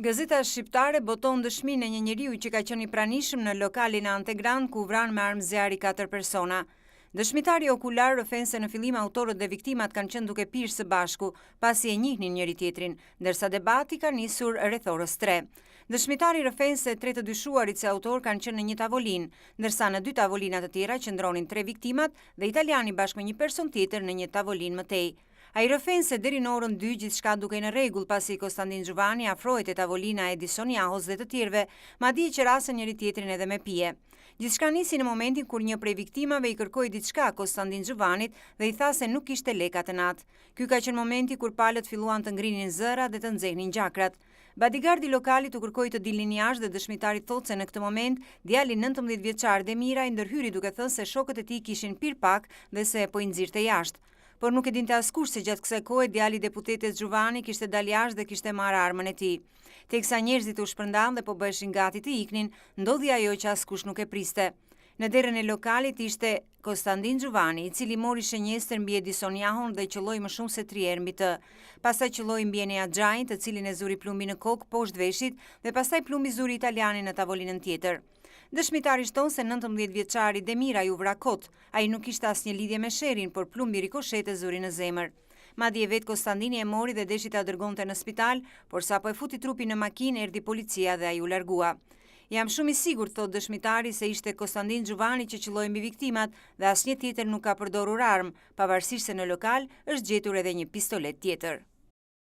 Gazeta shqiptare boton dëshminë e një njeriu që ka qenë i pranishëm në lokalin Antegran ku vran me armë zjarri 4 persona. Dëshmitari okular rrëfen se në fillim autorët dhe viktimat kanë qenë duke pirë së bashku, pasi e njihnin njëri tjetrin, ndërsa debati ka nisur rreth orës 3. Dëshmitari rrëfen se 3 të dyshuarit se autor kanë qenë në një tavolinë, ndërsa në 2 tavolinat të tjera qëndronin 3 viktimat dhe italiani bashkë me një person tjetër në një tavolinë më tej. Ai rrëfen se deri në orën 2 gjithçka dukej në rregull pasi Konstantin Xhuvani afrohej te tavolina e Edison Jahos dhe të tjerëve, madje që rasën njëri tjetrin edhe me pije. Gjithçka nisi në momentin kur një prej viktimave i kërkoi diçka Konstantin Xhuvanit dhe i tha se nuk kishte leka të natë. Ky ka qenë momenti kur palët filluan të ngrinin zëra dhe të nxehnin gjakrat. Badigardi lokalit u kërkoi të dilnin jashtë dhe dëshmitari thotë se në këtë moment djali 19 vjeçar Demira i ndërhyri duke thënë se shokët e tij kishin pirë pak dhe se po i nxirrte jashtë. Por nuk e dinte askush se gjatë kësaj kohe djali i deputetes Xhuvani kishte dalë jashtë dhe kishte marrë armën e tij. Teksa njerëzit u shpërndan dhe po bëheshin gati të iknin, ndodhi ajo që askush nuk e priste. Në derën e lokalit ishte Konstantin Xhuvani, i cili mori shënjestër mbi Edison Jahon dhe qelloi më shumë se 3 herë mbi të. Pastaj qelloi mbi Enea Xhain, të cilin e zuri plumbi në kokë poshtë veshit dhe pastaj plumbi zuri italianin në tavolinën tjetër. Dëshmitari shton se 19 vjeçari Demira ju vra kot. Ai nuk kishte asnjë lidhje me sherin, por plumbi rikoshete zuri në zemër. Madje vet Konstantini e mori dhe deshi ta dërgonte në spital, por sapo e futi trupin në makinë erdhi policia dhe ai u largua. Jam shumë i sigurt, thot dëshmitari, se ishte Konstantin Xhuvani që qelloi mbi viktimat dhe asnjë tjetër nuk ka përdorur armë, pavarësisht se në lokal është gjetur edhe një pistolet tjetër.